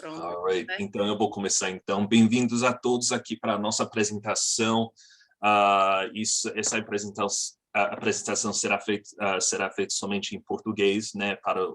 Pronto. Alright, então eu vou começar então. Bem-vindos a todos aqui para a nossa apresentação. Essa apresentação será feita somente em português, né, para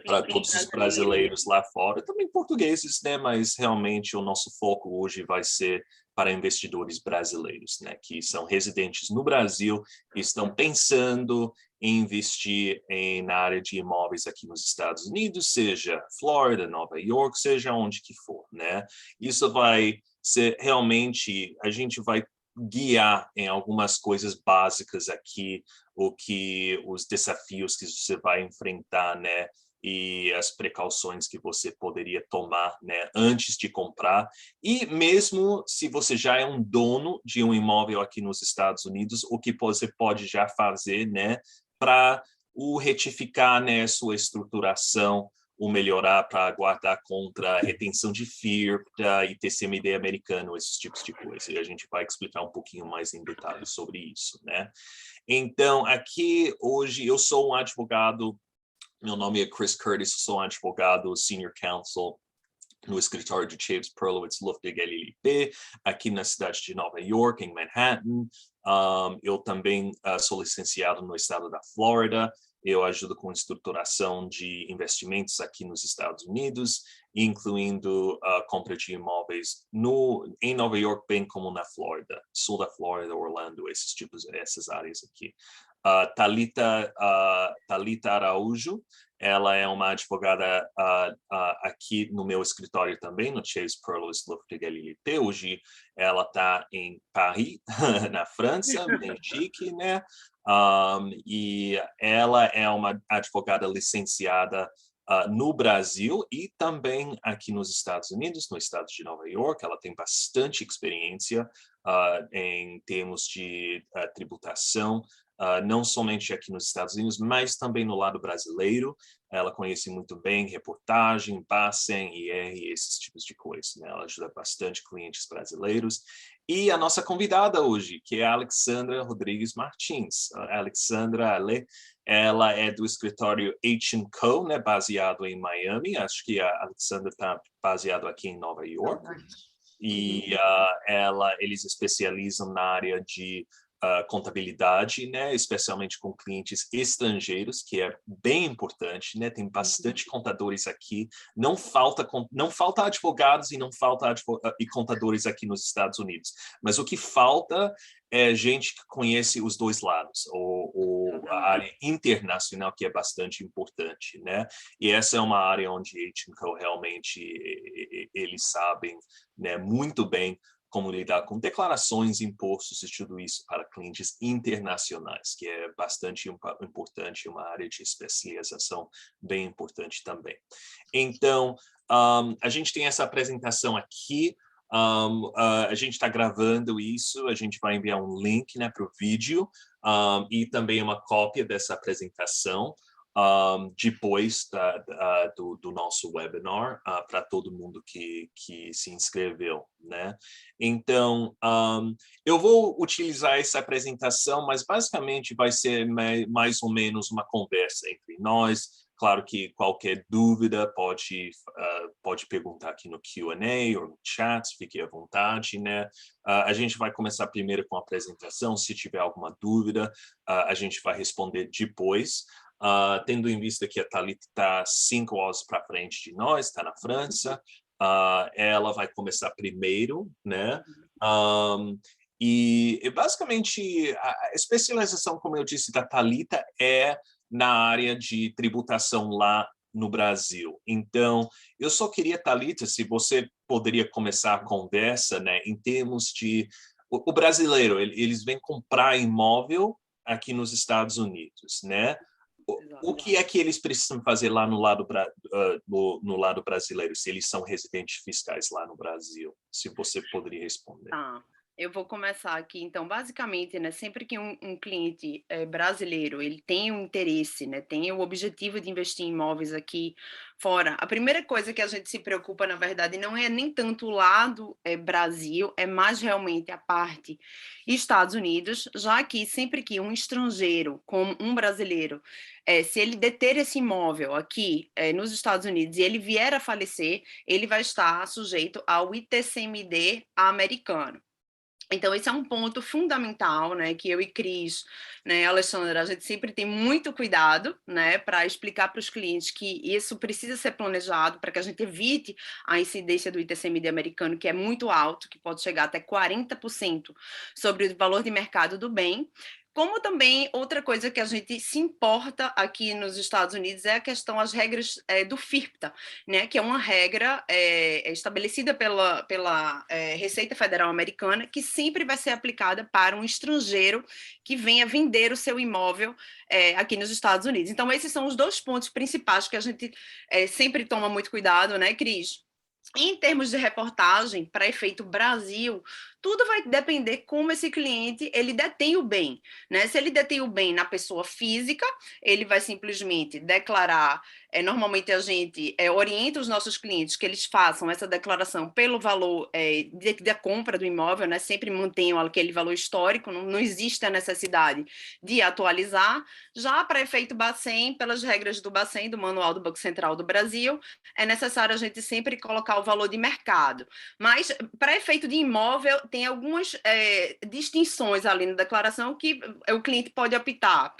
para todos os brasileiros lá fora, também portugueses, né, mas realmente o nosso foco hoje vai ser para investidores brasileiros, né, que são residentes no Brasil e estão pensando em investir na área de imóveis aqui nos Estados Unidos, seja Flórida, Nova York, seja onde que for, né? Isso vai ser realmente, a gente vai guiar em algumas coisas básicas aqui, os desafios que você vai enfrentar, né? E as precauções que você poderia tomar, né, antes de comprar. E mesmo se você já é um dono de um imóvel aqui nos Estados Unidos, o que você pode já fazer, né, para retificar, né, sua estruturação, o melhorar para guardar contra retenção de FIRP, ITCMD americano, esses tipos de coisa. E a gente vai explicar um pouquinho mais em detalhe sobre isso, né? Então, aqui hoje eu sou um advogado. Meu nome é Chris Curtis, sou um advogado senior counsel no escritório de Chaves Perlowitz Luftig LLP, aqui na cidade de Nova York, em Manhattan. Eu também sou licenciado no estado da Flórida. Eu ajudo com estruturação de investimentos aqui nos Estados Unidos, incluindo compra de imóveis em Nova York, bem como na Flórida, sul da Flórida, Orlando, essas áreas aqui. Thalita Araújo, ela é uma advogada aqui no meu escritório também, no Chaves Perlowitz Luftig LLP. Hoje ela está em Paris, na França, bem chique, né? E ela é uma advogada licenciada no Brasil e também aqui nos Estados Unidos, no estado de Nova York. Ela tem bastante experiência em termos de tributação, não somente aqui nos Estados Unidos, mas também no lado brasileiro. Ela conhece muito bem reportagem, BASEN, IR, esses tipos de coisas, né? Ela ajuda bastante clientes brasileiros. E a nossa convidada hoje, que é a Alexandra Rodrigues Martins. A Alexandra, ela é do escritório H&Co, né, baseado em Miami. Acho que a Alexandra está baseado aqui em Nova York. E eles especializam na área de contabilidade, né, especialmente com clientes estrangeiros, que é bem importante, né? Tem bastante contadores aqui. Não falta advogados e não falta contadores aqui nos Estados Unidos. Mas o que falta é gente que conhece os dois lados, a área internacional, que é bastante importante, né? E essa é uma área onde H&Co realmente eles sabem, né, muito bem como lidar com declarações, impostos e tudo isso para clientes internacionais, que é bastante importante, uma área de especialização bem importante também. Então, a gente tem essa apresentação aqui, a gente está gravando isso, a gente vai enviar um link, né, para o vídeo, e também uma cópia dessa apresentação, depois do nosso webinar, para todo mundo que se inscreveu, né? Então, eu vou utilizar essa apresentação, mas basicamente vai ser mais ou menos uma conversa entre nós. Claro que qualquer dúvida pode perguntar aqui no Q&A ou no chat, fique à vontade, né? A gente vai começar primeiro com a apresentação. Se tiver alguma dúvida, a gente vai responder depois. Tendo em vista que a Thalita está 5 horas para frente de nós, está na França, ela vai começar primeiro, né? E basicamente a especialização, como eu disse, da Thalita é na área de tributação lá no Brasil. Então, eu só queria, Thalita, se você poderia começar a conversa, né, em termos de o brasileiro, eles vêm comprar imóvel aqui nos Estados Unidos, né? O que é que eles precisam fazer lá no lado brasileiro, se eles são residentes fiscais lá no Brasil? Se você poderia responder. Eu vou começar aqui, então, basicamente, né, sempre que um cliente brasileiro, ele tem um interesse, né, tem o objetivo de investir em imóveis aqui fora, a primeira coisa que a gente se preocupa, na verdade, não é nem tanto o lado Brasil, é mais realmente a parte Estados Unidos, já que sempre que um estrangeiro, como um brasileiro, se ele deter esse imóvel aqui nos Estados Unidos e ele vier a falecer, ele vai estar sujeito ao ITCMD americano. Então, esse é um ponto fundamental, né, que eu e Cris, né, Alexandra, a gente sempre tem muito cuidado, né, para explicar para os clientes que isso precisa ser planejado para que a gente evite a incidência do ITCMD americano, que é muito alto, que pode chegar até 40% sobre o valor de mercado do bem. Como também outra coisa que a gente se importa aqui nos Estados Unidos é a questão, as regras do FIRPTA, né, que é uma regra estabelecida pela Receita Federal Americana, que sempre vai ser aplicada para um estrangeiro que venha vender o seu imóvel aqui nos Estados Unidos. Então, esses são os dois pontos principais que a gente sempre toma muito cuidado, né, Cris? Em termos de reportagem, para efeito Brasil, tudo vai depender como esse cliente ele detém o bem, né? Se ele detém o bem na pessoa física, ele vai simplesmente declarar. Normalmente a gente orienta os nossos clientes que eles façam essa declaração pelo valor da compra do imóvel, né? Sempre mantenham aquele valor histórico, não existe a necessidade de atualizar. Já para efeito Bacen, pelas regras do Bacen, do Manual do Banco Central do Brasil, é necessário a gente sempre colocar o valor de mercado. Mas, para efeito de imóvel, tem algumas distinções ali na declaração que o cliente pode optar,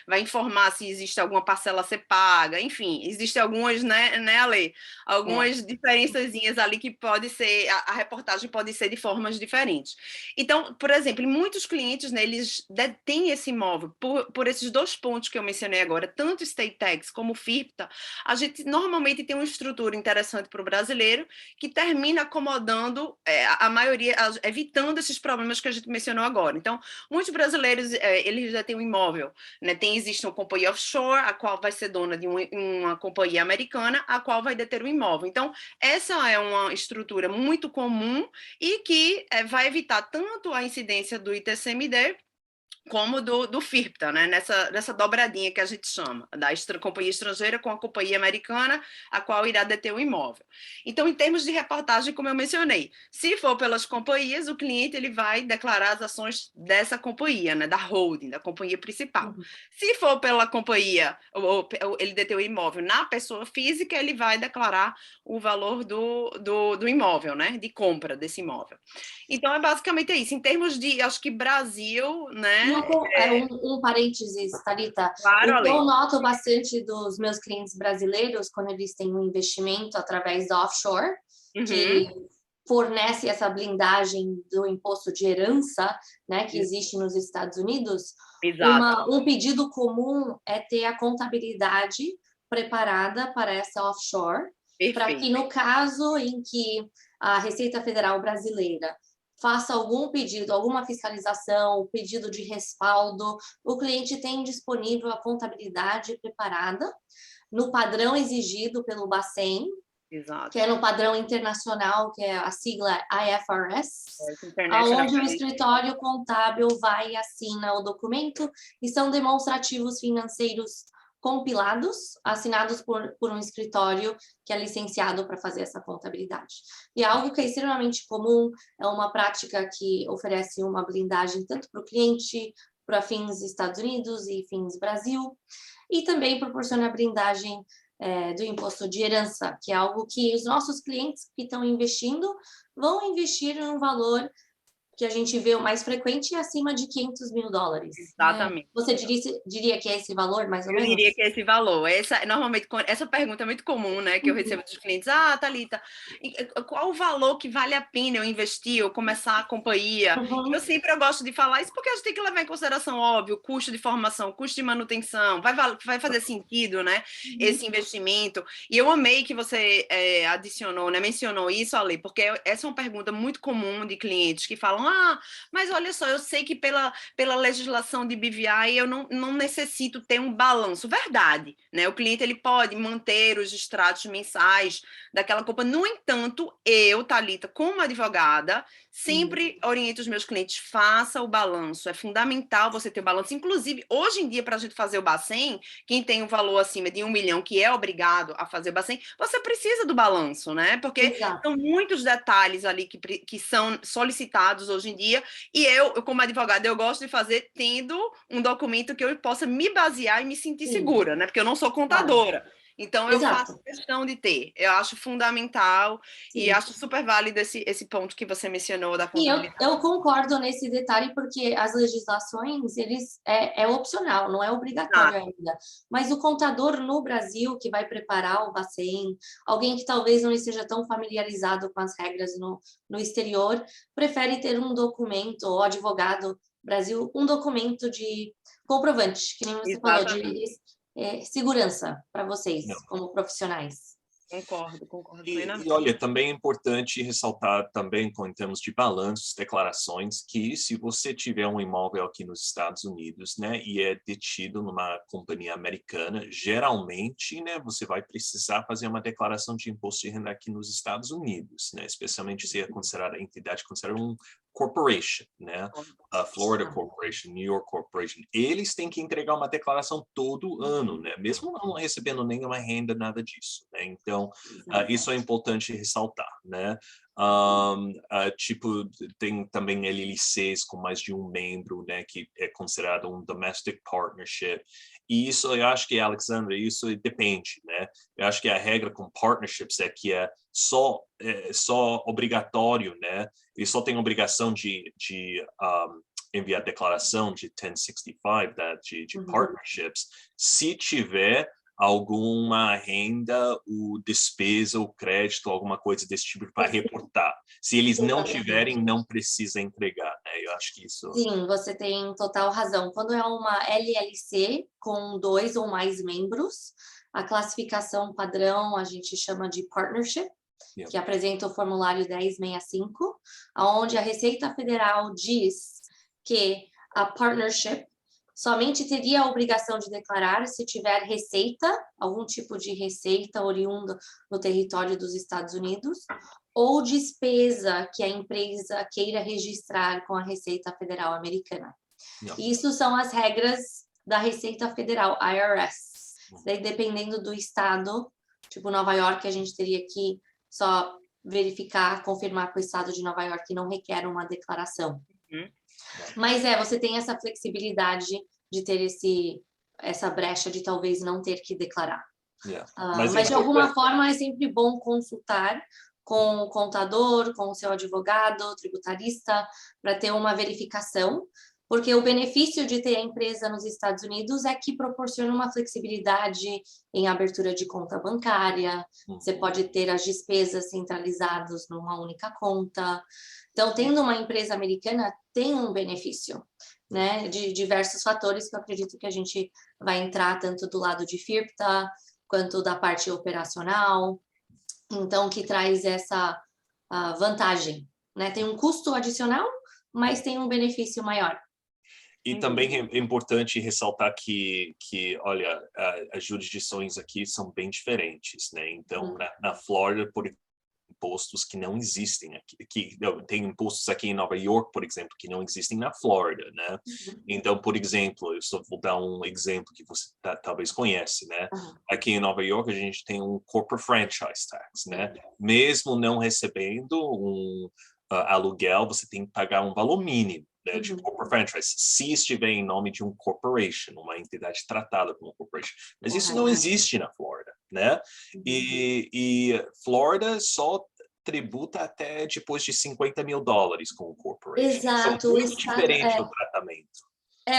vai informar se existe alguma parcela a ser paga, enfim, existem algumas, né, Ale? É. Algumas diferençazinhas ali que pode ser, a reportagem pode ser de formas diferentes. Então, por exemplo, muitos clientes, né, eles detêm esse imóvel por esses dois pontos que eu mencionei agora, tanto State Tax como FIPTA, a gente normalmente tem uma estrutura interessante para o brasileiro que termina acomodando a maioria, evitando esses problemas que a gente mencionou agora. Então, muitos brasileiros, eles já têm um imóvel, né? Existe uma companhia offshore, a qual vai ser dona de uma companhia americana, a qual vai deter o imóvel. Então, essa é uma estrutura muito comum e que vai evitar tanto a incidência do ITCMD como do FIRPTA, né? Nessa dobradinha que a gente chama, da companhia estrangeira com a companhia americana, a qual irá deter o imóvel. Então, em termos de reportagem, como eu mencionei, se for pelas companhias, o cliente ele vai declarar as ações dessa companhia, né? Da holding, da companhia principal. Uhum. Se for pela companhia, ou ele deter o imóvel na pessoa física, ele vai declarar o valor do imóvel, né? De compra desse imóvel. Então, é basicamente isso. Em termos de, acho que Brasil, né? Um parênteses, Thalita. Claro, O que eu Ale. noto bastante dos meus clientes brasileiros, quando eles têm um investimento através da offshore, Uhum, que fornece essa blindagem do imposto de herança, né, que existe nos Estados Unidos, exato. um pedido comum é ter a contabilidade preparada para essa offshore, para que Perfeito. no caso em que a Receita Federal brasileira faça algum pedido, alguma fiscalização, pedido de respaldo, o cliente tem disponível a contabilidade preparada no padrão exigido pelo Bacen, que Exato. é no padrão internacional, que é a sigla IFRS, International aonde o Financial. escritório contábil vai e assina o documento e são demonstrativos financeiros compilados, assinados por um escritório que é licenciado para fazer essa contabilidade. E é algo que é extremamente comum, é uma prática que oferece uma blindagem tanto para o cliente, para fins Estados Unidos e fins Brasil, e também proporciona blindagem do imposto de herança, que é algo que os nossos clientes que estão investindo vão investir em um valor que a gente vê o mais frequente é acima de US$ 500.000, né? Exatamente. Você diria que é esse valor, mais ou Eu diria menos? que é esse valor. Normalmente, essa pergunta é muito comum, né? Que eu Uhum. recebo dos clientes. Ah, Thalita, qual o valor que vale a pena eu investir ou começar a companhia? Eu Uhum. sempre gosto de falar isso porque a gente tem que levar em consideração, óbvio, o custo de formação, custo de manutenção. Vai fazer sentido, né? Uhum. Esse investimento. E eu amei que você adicionou, né? Mencionou isso, Ale, porque essa é uma pergunta muito comum de clientes que falam: ah, mas olha só, eu sei que pela legislação de BVI eu não necessito ter um balanço. Verdade, né? O cliente ele pode manter os extratos mensais daquela compra. No entanto, eu, Thalita, como advogada, sempre oriento os meus clientes, faça o balanço, é fundamental você ter o balanço, inclusive, hoje em dia, para a gente fazer o Bacen, quem tem um valor acima de 1 milhão, que é obrigado a fazer o Bacen, você precisa do balanço, né? Porque Exato. são muitos detalhes ali que são solicitados hoje em dia, e eu, como advogada, eu gosto de fazer tendo um documento que eu possa me basear e me sentir segura, né? Porque eu não sou contadora. Então, eu Exato. faço questão de ter. Eu acho fundamental e Sim. acho super válido esse ponto que você mencionou da E contabilidade. eu concordo nesse detalhe, porque as legislações, é opcional, não é obrigatório ainda. Mas o contador no Brasil, que vai preparar o Bacen, alguém que talvez não esteja tão familiarizado com as regras no exterior, prefere ter um documento, ou advogado Brasil, um documento de comprovante, que nem você falou, de segurança para vocês, como profissionais. Concordo E plenamente. olha, também é importante ressaltar também, em termos de balanços, declarações, que se você tiver um imóvel aqui nos Estados Unidos, né, e é detido numa companhia americana, geralmente, né, você vai precisar fazer uma declaração de imposto de renda aqui nos Estados Unidos, né, especialmente se é considerada a entidade considerada um corporation, né, a Florida Corporation, New York Corporation, eles têm que entregar uma declaração todo ano, né, mesmo não recebendo nenhuma renda, nada disso, né, então isso é importante ressaltar, né? Tipo, tem também LLCs com mais de um membro, né, que é considerado um domestic partnership. E isso, eu acho que, Alexandra, isso depende, né? Eu acho que a regra com partnerships é que é só obrigatório, né? E só tem obrigação de enviar declaração de 1065, de partnerships, se tiver alguma renda, o despesa, o crédito, alguma coisa desse tipo para reportar. Se eles não tiverem, não precisa entregar, né? Eu acho que isso... Sim, você tem total razão. Quando é uma LLC com 2 ou mais membros, a classificação padrão a gente chama de partnership, que apresenta o formulário 1065, onde a Receita Federal diz que a partnership somente teria a obrigação de declarar se tiver receita, algum tipo de receita oriunda no território dos Estados Unidos, ou despesa que a empresa queira registrar com a Receita Federal Americana. Isso são as regras da Receita Federal, IRS. Daí, dependendo do estado, tipo Nova York, a gente teria que só verificar, confirmar com o estado de Nova York que não requer uma declaração. Mas você tem essa flexibilidade de ter essa brecha de talvez não ter que declarar. Mas de alguma forma é sempre bom consultar com o contador, com o seu advogado, tributarista, para ter uma verificação, porque o benefício de ter a empresa nos Estados Unidos é que proporciona uma flexibilidade em abertura de conta bancária, você pode ter as despesas centralizadas numa única conta. Então, tendo uma empresa americana, tem um benefício, né, de diversos fatores que eu acredito que a gente vai entrar tanto do lado de FIRPTA, quanto da parte operacional, então, que traz essa vantagem, né? Tem um custo adicional, mas tem um benefício maior. E também é importante ressaltar que olha, as jurisdições aqui são bem diferentes, né? Então, na Flórida, por impostos que não existem aqui, tem impostos aqui em Nova York, por exemplo, que não existem na Flórida, né? Então, por exemplo, eu só vou dar um exemplo que você talvez conhece, né? Aqui em Nova York, a gente tem um corporate franchise tax, né? Mesmo não recebendo um aluguel, você tem que pagar um valor mínimo, né, de corporate franchise, se estiver em nome de um corporation, uma entidade tratada como corporation. Mas isso não existe na Flórida, né? E Flórida só tributa até depois de $50 mil com o corporation. Exato. Então, muito diferente o tratamento.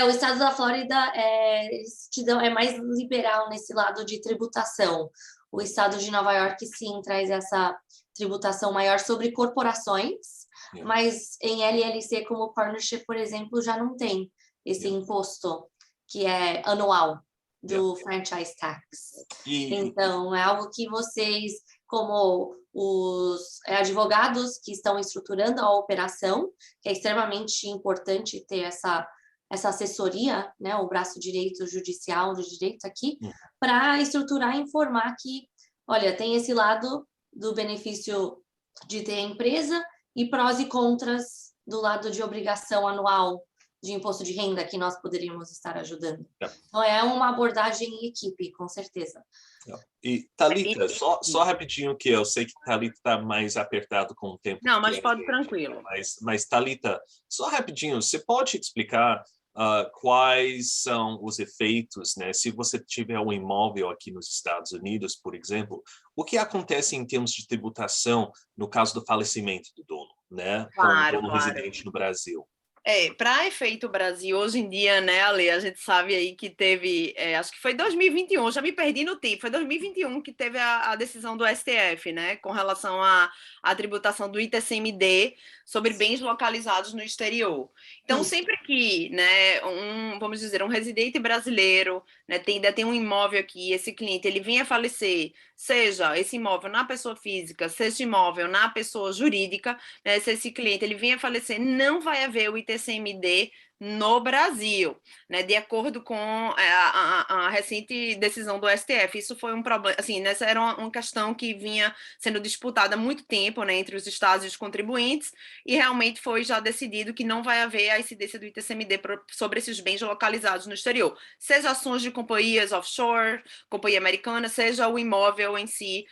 O estado da Flórida é mais liberal nesse lado de tributação. O estado de Nova York, sim, traz essa tributação maior sobre corporações, mas em LLC como partnership, por exemplo, já não tem esse imposto que é anual do franchise tax. Então, é algo que vocês, como os advogados que estão estruturando a operação, que é extremamente importante ter essa assessoria, né, o braço direito judicial do direito aqui, para estruturar e informar que, olha, tem esse lado do benefício de ter a empresa e prós e contras do lado de obrigação anual de imposto de renda que nós poderíamos estar ajudando. Então, é uma abordagem em equipe, com certeza. E, Thalita, só rapidinho, que eu sei que Thalita está mais apertado com o tempo. Não, mas pode tranquilo. Mas Thalita, só rapidinho, você pode explicar quais são os efeitos, né? Se você tiver um imóvel aqui nos Estados Unidos, por exemplo, o que acontece em termos de tributação no caso do falecimento do dono, né? Claro, com o dono residente no Brasil? Para efeito Brasil, hoje em dia, né, Ale, a gente sabe aí que teve, acho que foi 2021, já me perdi no tempo, foi 2021 que teve a decisão do STF, né, com relação à tributação do ITCMD sobre bens localizados no exterior. Então, sempre que, né, vamos dizer, um residente brasileiro, né, ainda tem um imóvel aqui, esse cliente, ele vinha a falecer, seja esse imóvel na pessoa física, seja imóvel na pessoa jurídica, né, se esse cliente ele vinha a falecer, não vai haver o ITCMD no Brasil, né, de acordo com a recente decisão do STF. Isso foi um problema, assim, essa era uma questão que vinha sendo disputada há muito tempo, né, entre os estados e os contribuintes, e realmente foi já decidido que não vai haver a incidência do ITCMD sobre esses bens localizados no exterior, seja ações de companhias offshore, companhia americana, seja o imóvel em si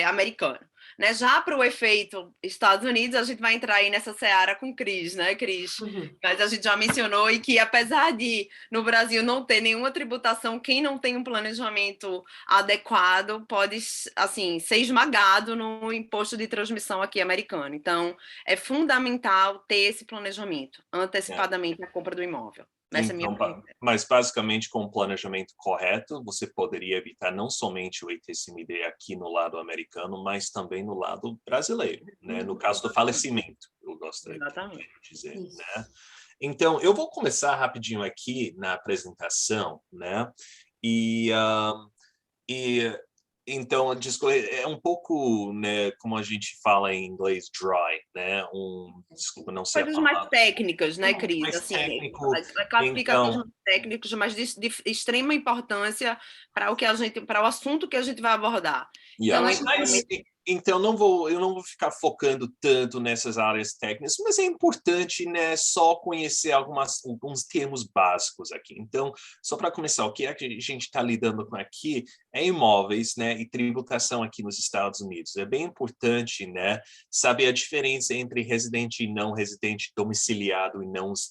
americano. Né? Já para o efeito Estados Unidos, a gente vai entrar aí nessa seara com Cris, né, Cris? Mas a gente já mencionou e que, apesar de no Brasil não ter nenhuma tributação, quem não tem um planejamento adequado pode, assim, ser esmagado no imposto de transmissão aqui americano. Então, é fundamental ter esse planejamento antecipadamente na compra do imóvel. Então, mas basicamente com o planejamento correto, você poderia evitar não somente o ITCMD aqui no lado americano, mas também no lado brasileiro, né? No caso do falecimento, eu gostaria de dizer, né? Então, eu vou começar rapidinho aqui na apresentação, né? Então, é um pouco, né, como a gente fala em inglês, dry, né? Desculpa, não sei coisas a palavra. mais técnicas, né, Cris? Mais assim, técnico, classificações então, técnicas, mas de extrema importância para o assunto que a gente vai abordar. Então, então eu não vou ficar focando tanto nessas áreas técnicas, mas é importante, né, só conhecer alguns termos básicos aqui. Então, só para começar, o que é que a gente está lidando com aqui é imóveis, né, e tributação aqui nos Estados Unidos. É bem importante, né, saber a diferença entre residente e não residente, domiciliado e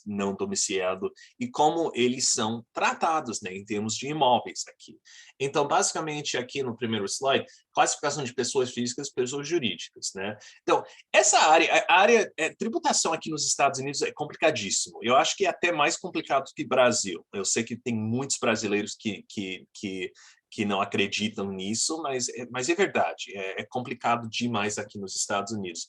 não domiciliado, e como eles são tratados, né, em termos de imóveis aqui. Então, basicamente, aqui no primeiro slide, classificação de pessoas físicas e pessoas jurídicas, né? Então, a área tributação aqui nos Estados Unidos é complicadíssimo. Eu acho que é até mais complicado que Brasil. Eu sei que tem muitos brasileiros que não acreditam nisso, mas é verdade. É complicado demais aqui nos Estados Unidos.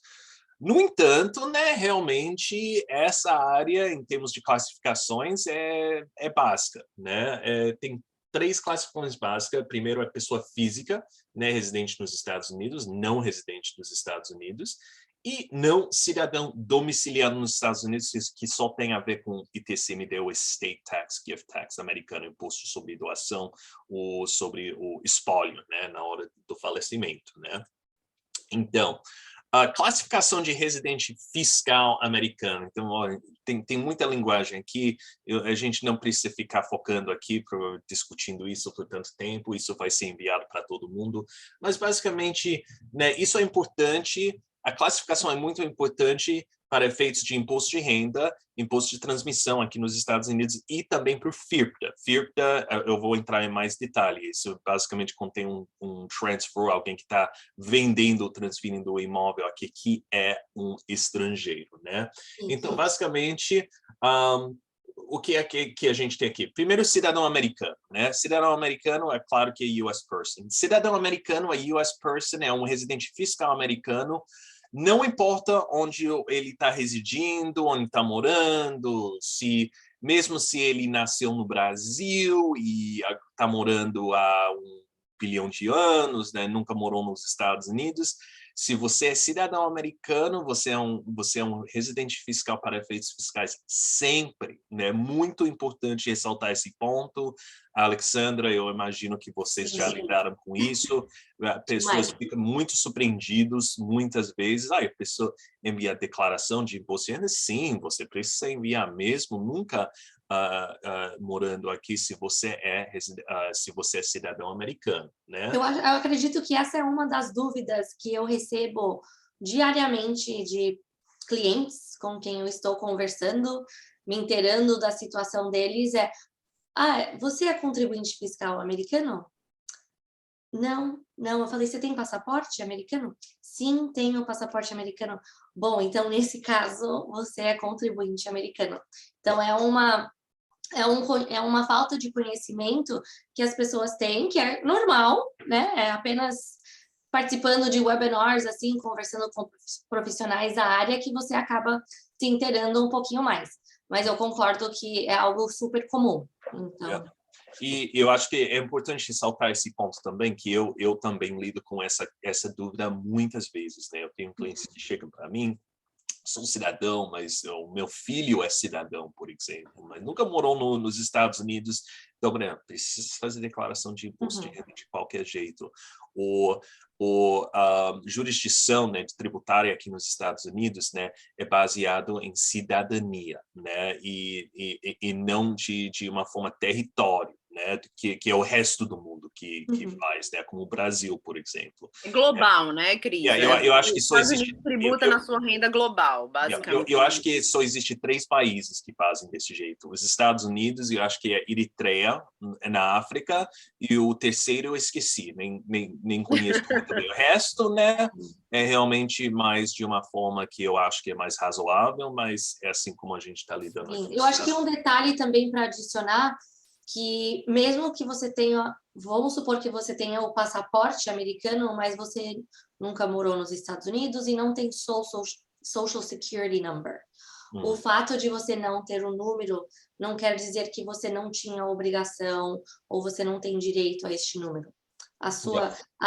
No entanto, né, realmente, essa área, em termos de classificações, é básica, né? Tem 3 classificações básicas. Primeiro é pessoa física, né, residente nos Estados Unidos, não residente nos Estados Unidos, e não cidadão domiciliado nos Estados Unidos, que só tem a ver com ITCMD, o Estate Tax, Gift Tax americano, imposto sobre doação, ou sobre o espólio, né, na hora do falecimento, né? Então, a classificação de residente fiscal americano. Então, ó, tem muita linguagem aqui, a gente não precisa ficar focando aqui, discutindo isso por tanto tempo, isso vai ser enviado para todo mundo, mas basicamente, né, isso é importante, a classificação é muito importante para efeitos de imposto de renda, imposto de transmissão aqui nos Estados Unidos e também para o FIRPTA. FIRPTA, eu vou entrar em mais detalhe, isso basicamente contém um transfer, alguém que está vendendo ou transferindo o imóvel aqui, que é um estrangeiro, né? Então, basicamente, o que é que a gente tem aqui? Primeiro, cidadão americano, né? Cidadão americano é claro que é US person. Cidadão americano é US person, é um residente fiscal americano. Não importa onde ele está residindo, onde está morando, mesmo se ele nasceu no Brasil e está morando há 1 bilhão de anos, né, nunca morou nos Estados Unidos, Se você é cidadão americano, você é um residente fiscal para efeitos fiscais sempre, né? Muito importante ressaltar esse ponto. Alexandra, eu imagino que vocês já lidaram com isso. Pessoas ficam muito surpreendidas muitas vezes. A pessoa envia a declaração de imposto de renda? Sim, você precisa enviar mesmo, nunca morando aqui, se você é cidadão americano, né? Eu acredito que essa é uma das dúvidas que eu recebo diariamente de clientes com quem eu estou conversando, me inteirando da situação deles, você é contribuinte fiscal americano? Não. Eu falei, você tem passaporte americano? Sim, tenho passaporte americano. Bom, então, nesse caso, você é contribuinte americano. Então, é uma falta de conhecimento que as pessoas têm, que é normal, né? É apenas participando de webinars, assim, conversando com profissionais da área, que você acaba se inteirando um pouquinho mais. Mas eu concordo que é algo super comum. Então... E eu acho que é importante ressaltar esse ponto também, que eu também lido com essa dúvida muitas vezes, né? Eu tenho clientes que chegam para mim, sou cidadão, mas o meu filho é cidadão, por exemplo, mas nunca morou nos Estados Unidos, então, precisa fazer declaração de imposto de renda de qualquer jeito. A jurisdição, né, tributária aqui nos Estados Unidos, né, é baseado em cidadania, né, e não de uma forma território, né, que é o resto do mundo que faz, né, como o Brasil, por exemplo. É global, né, Cris? Eu acho que só existe... Estados Unidos tributa na sua renda global, basicamente. Eu acho que só existe 3 países que fazem desse jeito. Os Estados Unidos, eu acho que é Eritreia, na África, e o terceiro eu esqueci, nem conheço muito bem. O resto, né, é realmente mais de uma forma que eu acho que é mais razoável, mas é assim como a gente está lidando aqui. Eu acho que um detalhe também para adicionar, que mesmo que você tenha, vamos supor que você tenha o passaporte americano, mas você nunca morou nos Estados Unidos e não tem Social Security Number. O fato de você não ter um número não quer dizer que você não tinha obrigação ou você não tem direito a este número. A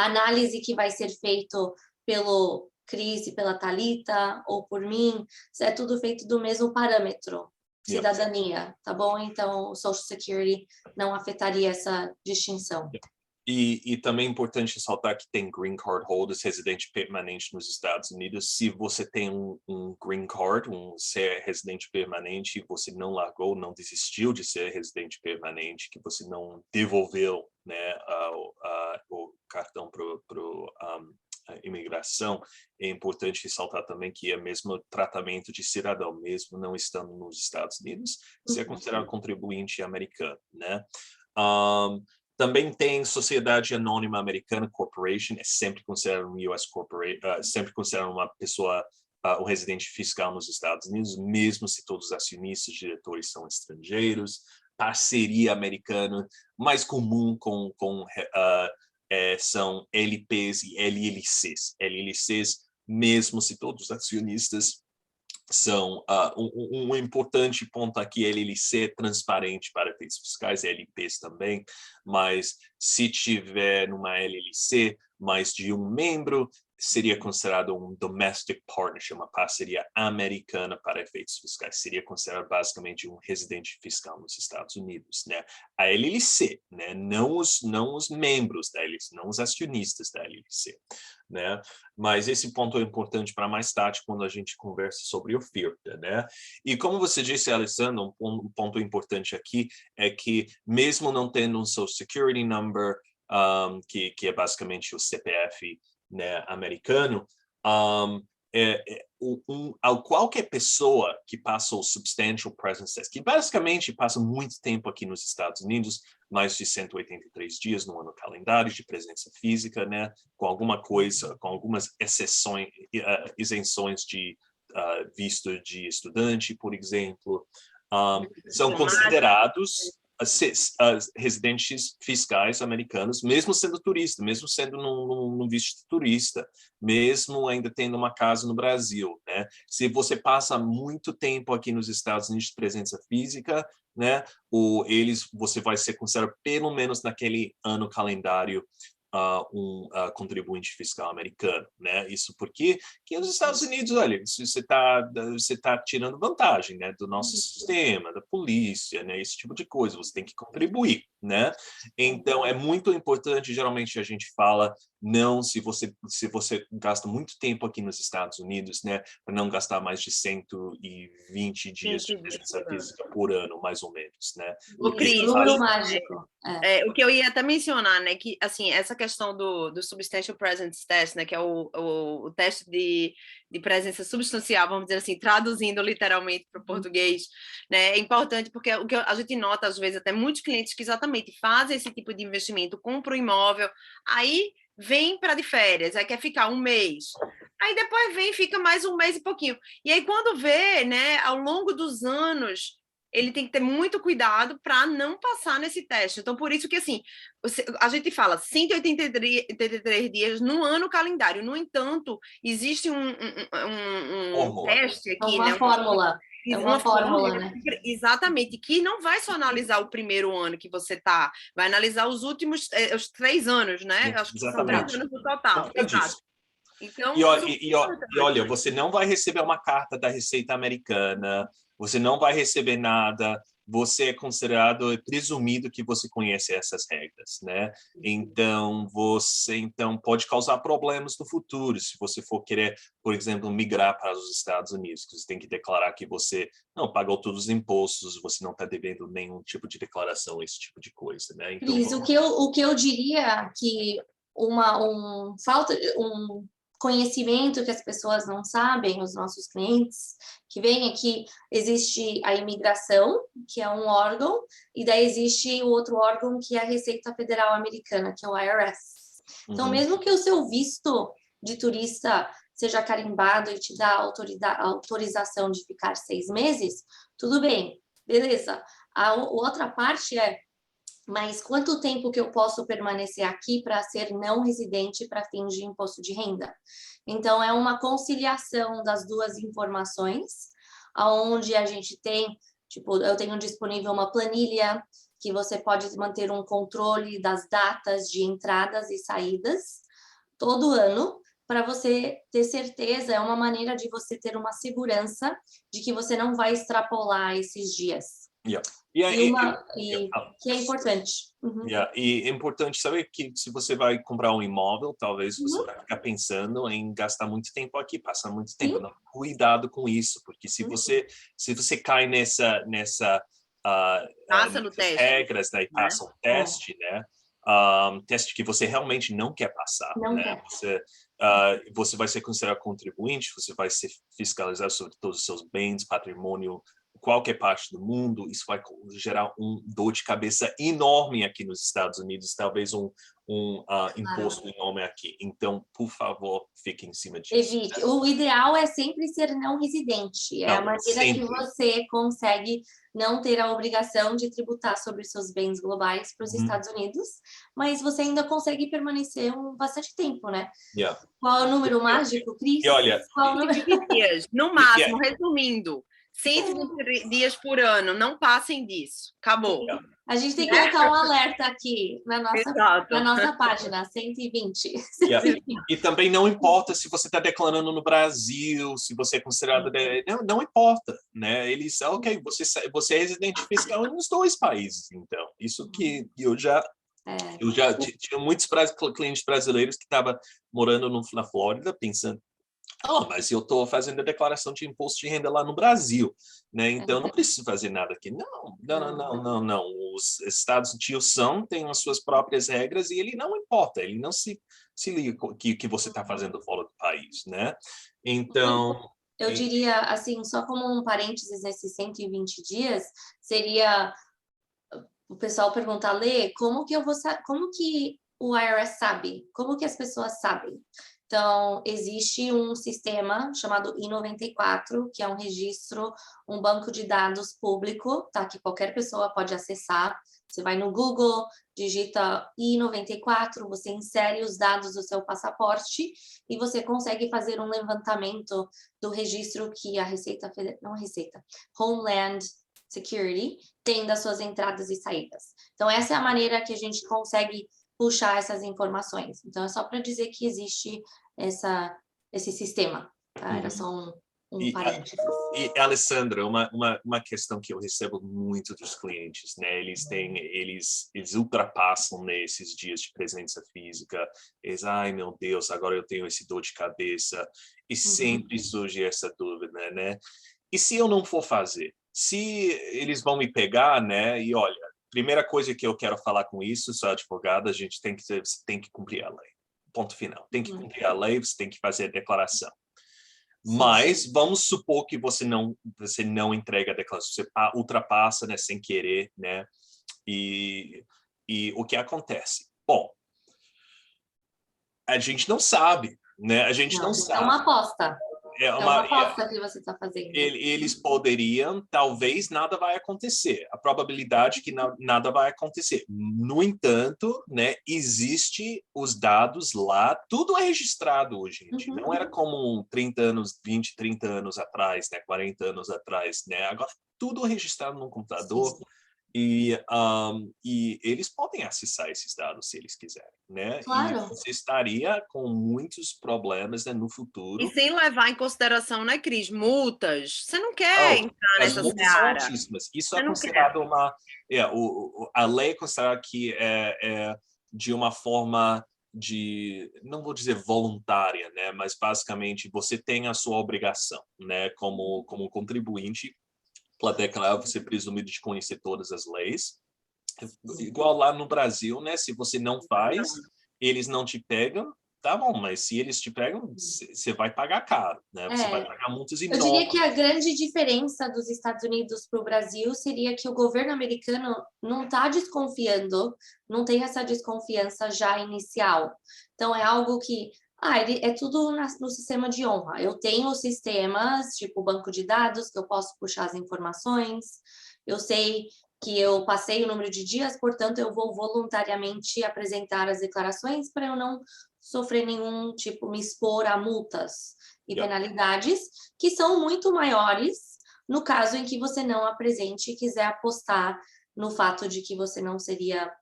análise que vai ser feito pelo Cris e pela Thalita ou por mim, é tudo feito do mesmo parâmetro. Cidadania, tá bom? Então, o Social Security não afetaria essa distinção. E também é importante ressaltar que tem green card holders, residente permanente nos Estados Unidos. Se você tem um green card, ser residente permanente, você não largou, não desistiu de ser residente permanente, que você não devolveu, né, o cartão para a imigração, é importante ressaltar também que é mesmo tratamento de cidadão, mesmo não estando nos Estados Unidos, você é considerado contribuinte americano, né? Também tem Sociedade Anônima Americana Corporation, é sempre considerado um US Corporation, sempre considerado uma pessoa, um residente fiscal nos Estados Unidos, mesmo se todos os acionistas e diretores são estrangeiros. Parceria americana, mais comum são LPs e LLCs. LLCs, mesmo se todos os acionistas são... um importante ponto aqui, LLC é transparente para efeitos fiscais, LPs também, mas se tiver numa LLC mais de um membro, seria considerado um domestic partnership, uma parceria americana para efeitos fiscais. Seria considerado basicamente um residente fiscal nos Estados Unidos, né? A LLC, né? Não os membros da LLC, não os acionistas da LLC, né? Mas esse ponto é importante para mais tarde, quando a gente conversa sobre o FIRPTA, né? E como você disse, Alessandro, um ponto importante aqui é que, mesmo não tendo um Social Security Number, que é basicamente o CPF, né, americano, qualquer pessoa que passa o Substantial Presence Test, que basicamente passa muito tempo aqui nos Estados Unidos, mais de 183 dias no ano calendário de presença física, né, com algumas isenções de visto de estudante, por exemplo, são considerados residentes fiscais americanos, mesmo sendo turista, mesmo sendo num visto de turista, mesmo ainda tendo uma casa no Brasil, né? Se você muito tempo aqui nos Estados Unidos de presença física, né? Você vai ser considerado pelo menos naquele ano calendário contribuinte fiscal americano, né? Isso porque que nos Estados Unidos, olha, você tá tirando vantagem, né, do nosso sistema, da polícia, né, esse tipo de coisa, você tem que contribuir, né? Então, é muito importante, geralmente a gente fala, não, se você gasta muito tempo aqui nos Estados Unidos, né, para não gastar mais de 120 dias de presença física por ano, mais ou menos, né? O Cris, número mágico. o que eu ia até mencionar, né, que assim, essa questão do Substantial Presence Test, né, que é o teste de presença substancial, vamos dizer assim, traduzindo literalmente para o português, né, é importante porque o que a gente nota, às vezes, até muitos clientes que exatamente fazem esse tipo de investimento, compram um imóvel, aí vem para de férias, aí quer ficar um mês, aí depois vem e fica mais um mês e pouquinho, e aí quando vê, né, ao longo dos anos, ele tem que ter muito cuidado para não passar nesse teste. Então, por isso que, assim, a gente fala 183 dias no ano calendário. No entanto, existe um teste aqui, uma fórmula. É uma fórmula, né? Exatamente, que não vai só analisar o primeiro ano que você está, vai analisar os últimos os 3 anos, né? Acho que são 3 anos no total. Exato. Então, olha, você não vai receber uma carta da Receita Americana, você não vai receber nada, você é considerado, é presumido que você conhece essas regras, né? Então, pode causar problemas no futuro, se você for querer, por exemplo, migrar para os Estados Unidos, que você tem que declarar que você não pagou todos os impostos, você não está devendo nenhum tipo de declaração, esse tipo de coisa, né? Então, Cris, o que eu diria que um conhecimento que as pessoas não sabem, os nossos clientes, que vem aqui, existe a imigração, que é um órgão, e daí existe o outro órgão, que é a Receita Federal Americana, que é o IRS. Então, mesmo que o seu visto de turista seja carimbado e te dá autorização de ficar 6 meses, tudo bem, beleza. A outra parte é, mas quanto tempo que eu posso permanecer aqui para ser não residente para fins de imposto de renda? Então, é uma conciliação das duas informações, onde a gente tem, tipo, eu tenho disponível uma planilha que você pode manter um controle das datas de entradas e saídas todo ano, para você ter certeza, é uma maneira de você ter uma segurança de que você não vai extrapolar esses dias. Que é importante. E é importante saber que se você vai comprar um imóvel, talvez você vai ficar pensando em gastar muito tempo aqui, passar muito tempo. Não, cuidado com isso, porque se você cai nessas regras, né, e passa um teste, né? Teste que você realmente não quer passar, né? Você vai ser considerado contribuinte, você vai ser fiscalizado sobre todos os seus bens, patrimônio, qualquer parte do mundo. Isso vai gerar dor de cabeça enorme aqui nos Estados Unidos, talvez imposto enorme aqui. Então, por favor, fique em cima disso. Evite. O ideal é sempre ser não residente. É a maneira que você consegue não ter a obrigação de tributar sobre os seus bens globais para os Estados Unidos, mas você ainda consegue permanecer bastante tempo, né? Qual é o número mágico, Cris? E olha, 120 dias, no máximo, resumindo. 120 dias por ano, não passem disso. Acabou. A gente tem que colocar um alerta aqui na nossa página, 120. E também não importa se você está declarando no Brasil, se você é considerado... Não importa, né? Eles, ok, você é residente fiscal nos 2 países, então. Isso que eu já tinha muitos clientes brasileiros que estavam morando na Flórida, pensando, mas eu estou fazendo a declaração de imposto de renda lá no Brasil, né? Então não preciso fazer nada aqui. Não. Os estados de têm as suas próprias regras e ele não importa, ele não se liga que você está fazendo fora do país, né? Então... Eu diria, assim, só como um parênteses nesses 120 dias, seria o pessoal perguntar, Lê, como que o IRS sabe? Como que as pessoas sabem? Então, existe um sistema chamado I-94, que é um registro, um banco de dados público, tá? Que qualquer pessoa pode acessar. Você vai no Google, digita I-94, você insere os dados do seu passaporte e você consegue fazer um levantamento do registro que a Homeland Security tem das suas entradas e saídas. Então, essa é a maneira que a gente consegue puxar essas informações. Então, é só para dizer que existe esse sistema, tá? Era só um parênteses. E, Alessandra, uma questão que eu recebo muito dos clientes, né? Eles ultrapassam nesses dias de presença física. Eles, ai meu Deus, agora eu tenho esse dor de cabeça. E sempre surge essa dúvida, né? E se eu não for fazer? Se eles vão me pegar, né? E olha, primeira coisa que eu quero falar com isso, sou advogada, a gente tem que cumprir a lei. Ponto final. Tem que cumprir a lei, você tem que fazer a declaração. Mas vamos supor que você não entrega a declaração, você ultrapassa, né, sem querer, né? E o que acontece? Bom, a gente não sabe, né? A gente não sabe. É uma aposta. É uma aposta que você está fazendo. Eles poderiam, talvez nada vai acontecer. A probabilidade que nada vai acontecer. No entanto, né, existe os dados lá, tudo é registrado hoje em dia. Não era como 30 anos, 20, 30 anos atrás, né, 40 anos atrás, né? Agora tudo é registrado no computador. Sim. E eles podem acessar esses dados se eles quiserem, né? Claro. E você estaria com muitos problemas, né, no futuro. E sem levar em consideração, né, Cris, multas. Você não quer entrar nessa seara. Isso é considerado a lei é considerada que é de uma forma não vou dizer voluntária, né? Mas basicamente você tem a sua obrigação, né? Como contribuinte, para declarar, você é presumido de conhecer todas as leis. Igual lá no Brasil, né? Se você não faz, eles não te pegam, tá bom, mas se eles te pegam, você vai pagar caro, né? Você vai pagar multas enormes. Eu diria que a grande diferença dos Estados Unidos para o Brasil seria que o governo americano não está desconfiando, não tem essa desconfiança já inicial. Então, é algo que é tudo no sistema de honra. Eu tenho sistemas, tipo banco de dados, que eu posso puxar as informações. Eu sei que eu passei o número de dias, portanto, eu vou voluntariamente apresentar as declarações para eu não sofrer nenhum tipo, me expor a multas e penalidades, que são muito maiores no caso em que você não apresente e quiser apostar no fato de que você não seria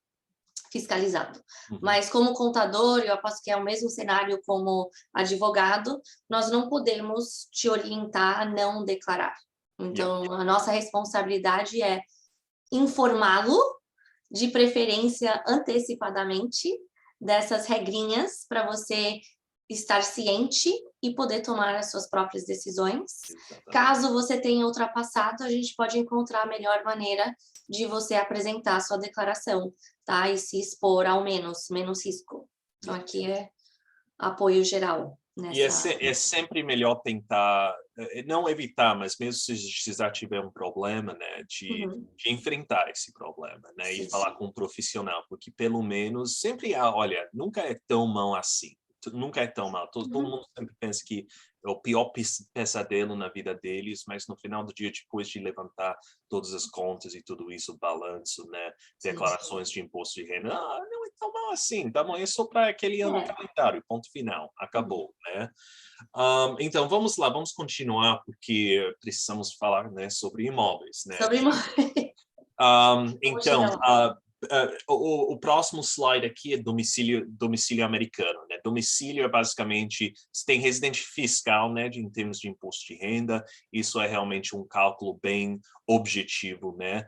fiscalizado. Mas como contador, eu aposto que é o mesmo cenário como advogado, nós não podemos te orientar a não declarar. Então, a nossa responsabilidade é informá-lo, de preferência antecipadamente, dessas regrinhas para você estar ciente e poder tomar as suas próprias decisões. Exatamente. Caso você tenha ultrapassado, a gente pode encontrar a melhor maneira de você apresentar a sua declaração, tá? E se expor ao menos risco. Então, aqui é apoio geral. Nessa... E é sempre melhor tentar, não evitar, mas mesmo se já tiver um problema, né, de enfrentar esse problema, né, e falar com um profissional, porque pelo menos sempre olha, nunca é tão mal assim, nunca é tão mal. Todo mundo sempre pensa que é o pior pesadelo na vida deles, mas no final do dia, depois de levantar todas as contas e tudo isso, balanço, né, declarações de imposto de renda, não é tão mal assim, tá bom? É só para aquele ano no calendário, ponto final, acabou, né? Então, vamos lá, vamos continuar, porque precisamos falar, né, sobre imóveis, né? Sobre imóveis. Então, o próximo slide aqui é domicílio americano, né? Domicílio é basicamente, você tem residente fiscal, né, em termos de imposto de renda, isso é realmente um cálculo bem objetivo, né?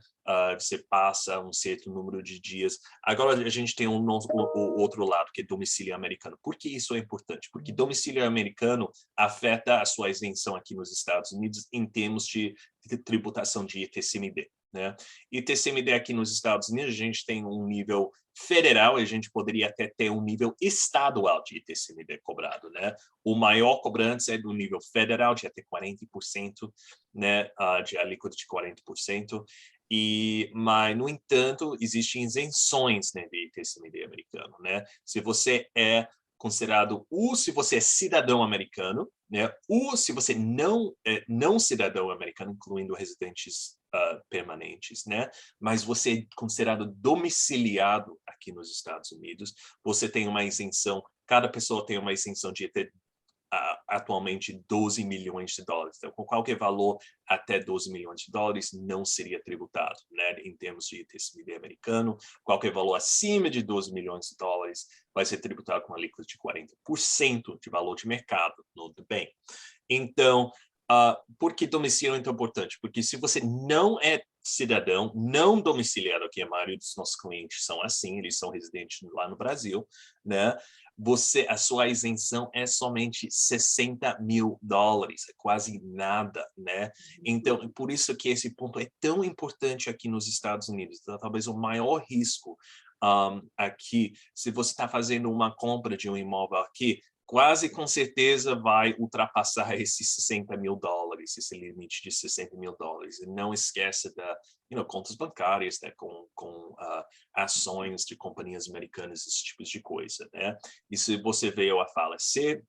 Você passa um certo número de dias. Agora a gente tem o outro lado, que é domicílio americano. Por que isso é importante? Porque domicílio americano afeta a sua isenção aqui nos Estados Unidos em termos de tributação de ITCMD. Né? E TCMD aqui nos Estados Unidos, a gente tem um nível federal e a gente poderia até ter um nível estadual de TCMD cobrado. Né? O maior cobrante é do nível federal, de até 40%, né? De alíquota de 40%. Mas, no entanto, existem isenções, né, de TCMD americano. Né? Se você é considerado se você é cidadão americano, né? Se você não é cidadão americano, incluindo residentes permanentes, né? Mas você é considerado domiciliado aqui nos Estados Unidos, você tem uma isenção, cada pessoa tem uma isenção de atualmente 12 milhões de dólares. Então, com qualquer valor até 12 milhões de dólares não seria tributado, né, em termos de ITCMD americano. Qualquer valor acima de 12 milhões de dólares vai ser tributado com uma alíquota de 40% de valor de mercado no bem. Então, por que domicílio é tão importante? Porque se você não é cidadão, não domiciliado aqui, a maioria dos nossos clientes são assim, eles são residentes lá no Brasil, né? A sua isenção é somente 60 mil dólares, é quase nada, né? Então, por isso que esse ponto é tão importante aqui nos Estados Unidos. Então, talvez o maior risco aqui, se você está fazendo uma compra de um imóvel aqui, quase com certeza vai ultrapassar esses 60 mil dólares, esse limite de 60 mil dólares. E não esqueça da contas bancárias, né, com ações de companhias americanas, esses tipos de coisa, né? E se você veio a falecer,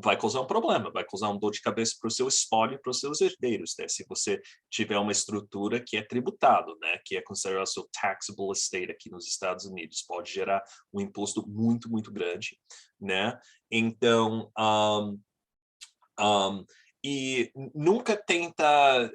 vai causar um problema, vai causar dor de cabeça para o seu espólio e para os seus herdeiros, né? Se você tiver uma estrutura que é tributado, né? Que é considerado seu taxable estate aqui nos Estados Unidos, pode gerar um imposto muito, muito grande, né? Então, e nunca tenta,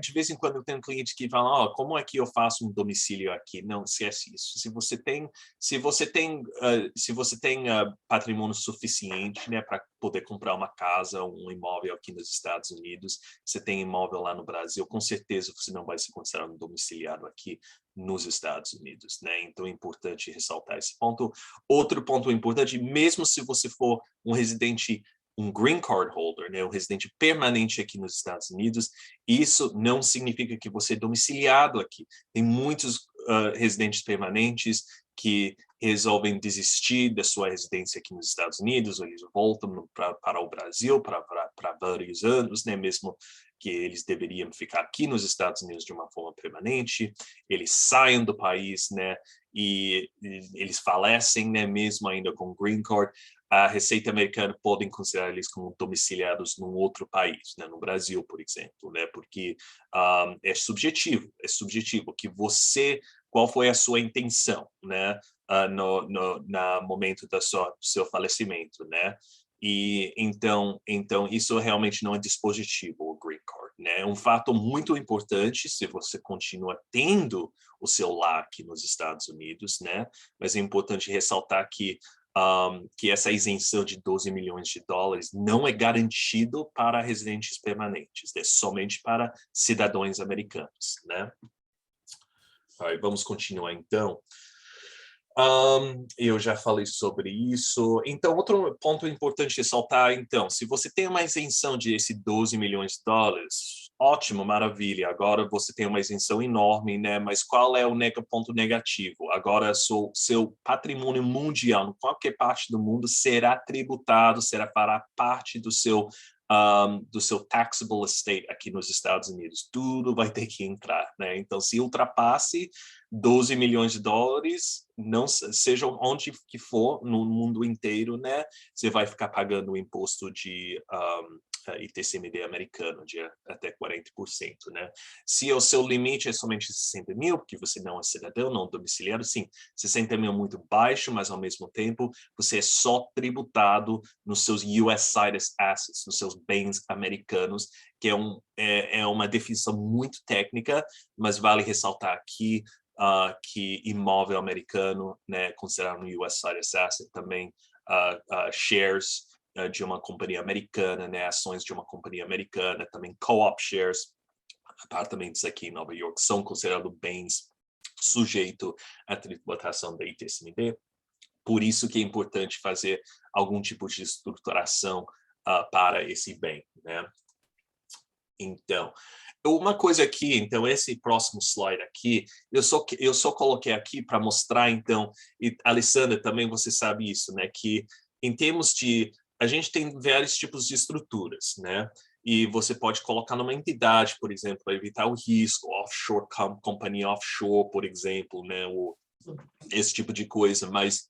de vez em quando eu tenho um cliente que fala, como é que eu faço um domicílio aqui? Não, esquece isso. Se você tem patrimônio suficiente, né, para poder comprar uma casa, um imóvel aqui nos Estados Unidos, você tem imóvel lá no Brasil, com certeza você não vai ser considerado um domiciliado aqui nos Estados Unidos, né? Então é importante ressaltar esse ponto. Outro ponto importante, mesmo se você for um residente, um green card holder, né, um residente permanente aqui nos Estados Unidos, isso não significa que você é domiciliado aqui. Tem muitos residentes permanentes que resolvem desistir da sua residência aqui nos Estados Unidos, ou eles voltam para o Brasil para vários anos, né, mesmo que eles deveriam ficar aqui nos Estados Unidos de uma forma permanente, eles saem do país, né, e eles falecem, né, mesmo ainda com green card. A Receita Americana podem considerar eles como domiciliados num outro país, né, no Brasil, por exemplo, né, porque é subjetivo que qual foi a sua intenção, né, no momento do seu falecimento, né, e então isso realmente não é dispositivo, o green card, né, é um fato muito importante se você continua tendo o seu lar aqui nos Estados Unidos, né, mas é importante ressaltar que essa isenção de 12 milhões de dólares não é garantido para residentes permanentes, é somente para cidadãos americanos, né? Aí, vamos continuar, então. Eu já falei sobre isso. Então, outro ponto importante ressaltar, então, se você tem uma isenção de esse 12 milhões de dólares, ótimo, maravilha. Agora você tem uma isenção enorme, né? Mas qual é o ponto negativo? Agora, seu patrimônio mundial, em qualquer parte do mundo, será tributado, fará parte do seu taxable estate aqui nos Estados Unidos. Tudo vai ter que entrar, né? Então, se ultrapasse 12 milhões de dólares, não seja onde que for no mundo inteiro, né? Você vai ficar pagando o imposto de ITCMD americano de até 40%, né? Se o seu limite é somente 60 mil, porque você não é cidadão, não domiciliado, sim, 60 mil é muito baixo, mas ao mesmo tempo você é só tributado nos seus US-Citus assets, nos seus bens americanos, que é uma definição muito técnica, mas vale ressaltar aqui que imóvel americano, né, considerado um US-Citus asset, também shares de uma companhia americana, né, ações de uma companhia americana, também co-op shares, apartamentos aqui em Nova York são considerados bens sujeito à tributação da ITCMD. Por isso que é importante fazer algum tipo de estruturação para esse bem, né? Então, uma coisa aqui, então, esse próximo slide aqui, eu só coloquei aqui para mostrar, então, e Alessandra, também você sabe isso, né, que em termos de, a gente tem vários tipos de estruturas, né, e você pode colocar numa entidade, por exemplo, para evitar o risco, offshore, companhia offshore, por exemplo, né, esse tipo de coisa, mas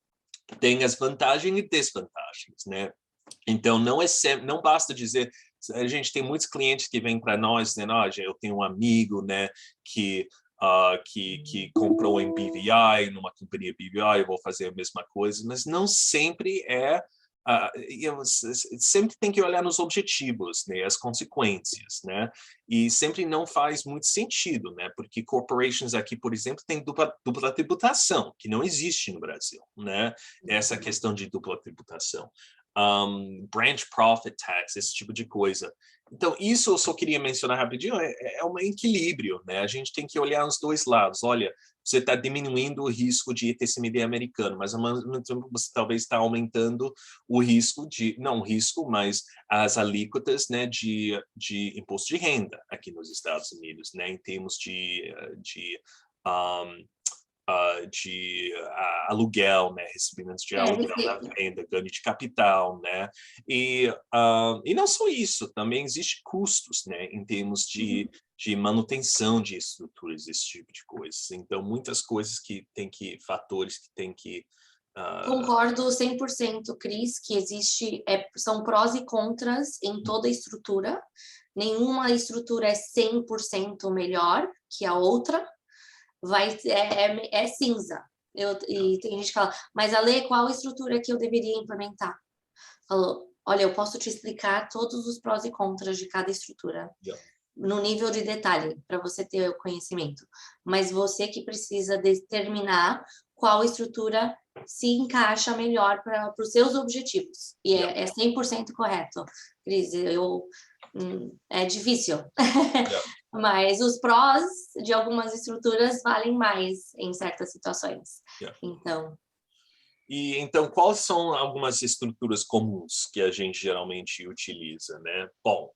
tem as vantagens e desvantagens, né, então não basta dizer. A gente tem muitos clientes que vêm para nós dizendo, eu tenho um amigo, né, que comprou em BVI, numa companhia BVI, eu vou fazer a mesma coisa, mas não sempre é sempre tem que olhar nos objetivos, né, as consequências, né, e sempre não faz muito sentido, né, porque corporations aqui, por exemplo, têm dupla tributação, que não existe no Brasil, né, essa questão de dupla tributação. Branch profit tax, esse tipo de coisa. Então, isso eu só queria mencionar rapidinho, é um equilíbrio, né? A gente tem que olhar os dois lados. Olha, você está diminuindo o risco de ITCMD americano, mas ao mesmo tempo você talvez está aumentando o risco não o risco, mas as alíquotas, né, de imposto de renda aqui nos Estados Unidos, né, em termos de aluguel, né, recebimentos de aluguel na venda, ganho de capital, né, e não só isso, também existe custos, né, em termos de manutenção de estruturas, esse tipo de coisas. Então, muitas coisas fatores que tem que... Concordo 100%, Cris, que são prós e contras em toda a estrutura. Nenhuma estrutura é 100% melhor que a outra. É cinza. E tem gente que fala, mas Ale, qual estrutura que eu deveria implementar? Falou, olha, eu posso te explicar todos os prós e contras de cada estrutura, no nível de detalhe, para você ter o conhecimento. Mas você que precisa determinar qual estrutura se encaixa melhor para os seus objetivos. E é 100% correto, Cris. É difícil. Mas os prós de algumas estruturas valem mais em certas situações. Então, quais são algumas estruturas comuns que a gente geralmente utiliza, né? Bom,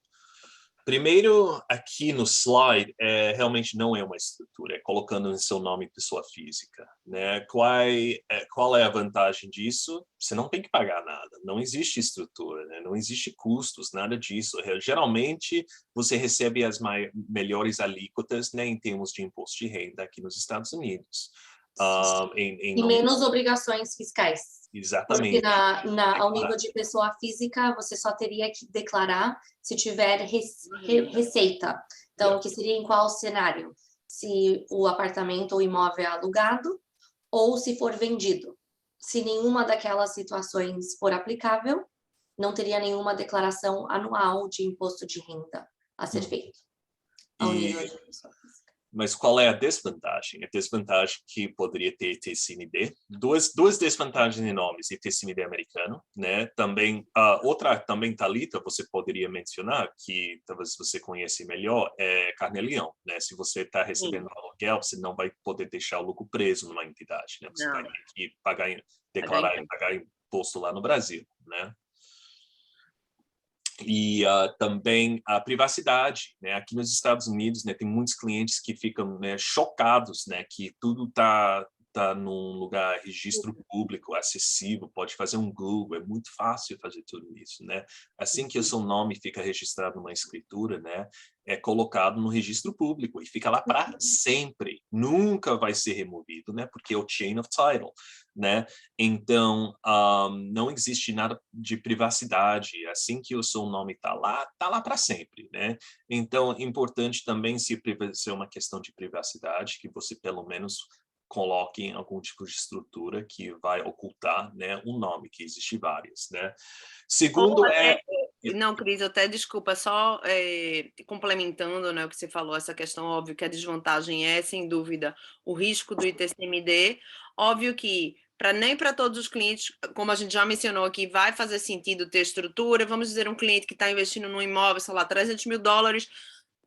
primeiro, aqui no slide, realmente não é uma estrutura, é colocando em seu nome pessoa física, né? Qual é a vantagem disso? Você não tem que pagar nada, não existe estrutura, né? Não existe custos, nada disso. Geralmente, você recebe as melhores alíquotas, né, em termos de imposto de renda aqui nos Estados Unidos. E menos obrigações fiscais. Exatamente. Porque ao nível de pessoa física, você só teria que declarar se tiver receita. Então, que seria em qual cenário? Se o apartamento ou imóvel é alugado ou se for vendido. Se nenhuma daquelas situações for aplicável, não teria nenhuma declaração anual de imposto de renda a ser feito. Ao nível de pessoa física. Mas qual é a desvantagem? A desvantagem que poderia ter ITCMD. Duas desvantagens enormes. ITCMD americano, né? Também, outra também, Thalita, você poderia mencionar, que talvez você conhece melhor, é carnê-leão, né? Se você está recebendo aluguel, você não vai poder deixar o lucro preso numa entidade, né? Você vai ter que declarar e pagar imposto lá no Brasil, né? E também a privacidade, né? Aqui nos Estados Unidos, né, tem muitos clientes que ficam, né, chocados, né, que tudo tá num lugar, registro público, acessível, pode fazer um Google, é muito fácil fazer tudo isso, né? Assim que o seu nome fica registrado numa escritura, né, é colocado no registro público e fica lá para sempre, nunca vai ser removido, né? Porque é o chain of title, né? Então, não existe nada de privacidade, assim que o seu nome tá lá para sempre, né? Então, é importante também, se é uma questão de privacidade, que você pelo menos coloque em algum tipo de estrutura que vai ocultar, né, um nome, que existe várias, né? Segundo Não, Cris, até desculpa, só complementando, né, o que você falou, essa questão, óbvio que a desvantagem é, sem dúvida, o risco do ITCMD. Óbvio que nem para todos os clientes, como a gente já mencionou aqui, vai fazer sentido ter estrutura. Vamos dizer, um cliente que está investindo num imóvel, sei lá, $300 mil,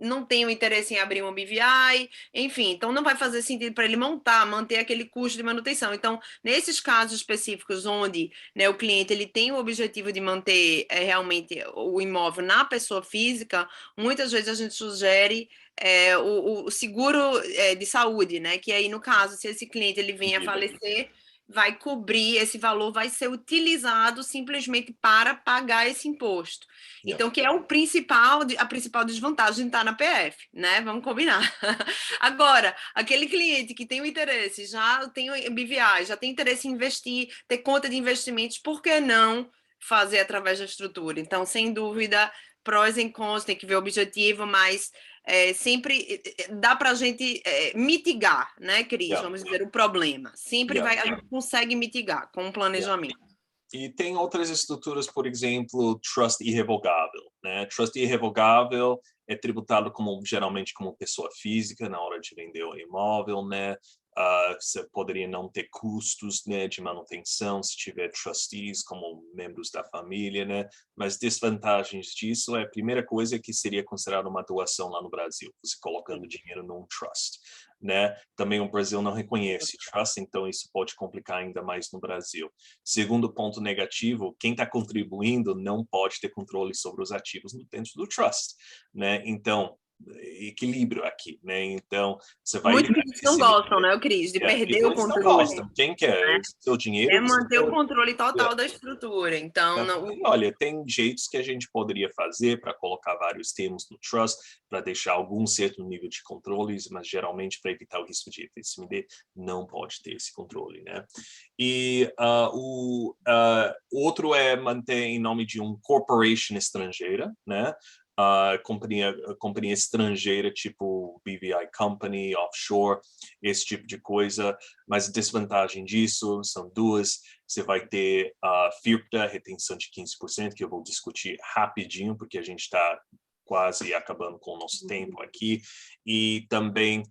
não tem o interesse em abrir um BVI, enfim, então não vai fazer sentido para ele manter aquele custo de manutenção. Então, nesses casos específicos onde, né, o cliente ele tem o objetivo de manter realmente o imóvel na pessoa física, muitas vezes a gente sugere o seguro de saúde, né, que aí no caso, se esse cliente ele vem a falecer, vai cobrir, esse valor vai ser utilizado simplesmente para pagar esse imposto. Então, que é a principal desvantagem de estar na PF, né? Vamos combinar. Agora, aquele cliente que tem o interesse, já tem o BVI, já tem interesse em investir, ter conta de investimentos, por que não fazer através da estrutura? Então, sem dúvida, prós e contras, tem que ver o objetivo, mas sempre dá para a gente mitigar, né, Cris? Vamos dizer, o problema. Sempre a gente consegue mitigar com um planejamento. E tem outras estruturas, por exemplo, trust irrevogável, né? Trust irrevogável é tributado geralmente como pessoa física na hora de vender o imóvel, né? Você poderia não ter custos, né, de manutenção se tiver trustees como membros da família, né? Mas desvantagens disso a primeira coisa que seria considerada uma doação lá no Brasil, você colocando dinheiro num trust, né? Também o Brasil não reconhece trust, então isso pode complicar ainda mais no Brasil. Segundo ponto negativo, quem está contribuindo não pode ter controle sobre os ativos dentro do trust, né? Então, equilíbrio aqui, né? Então, você vai Muitos lidar com clientes não esse gostam, né, Cris, de perder o eles não controle, gostam. Quem quer né? seu dinheiro, É você manter o quer. controle total da estrutura. Então, não, Olha, tem jeitos que a gente poderia fazer para colocar vários termos no trust, para deixar algum certo nível de controles, mas geralmente para evitar o risco de FSMD, não pode ter esse controle, né? E o outro é manter em nome de um corporation estrangeira, né? Companhia estrangeira, tipo BVI Company, offshore, esse tipo de coisa. Mas a desvantagem disso são duas. Você vai ter a FIRPTA, retenção de 15%, que eu vou discutir rapidinho, porque a gente está quase acabando com o nosso tempo aqui. E também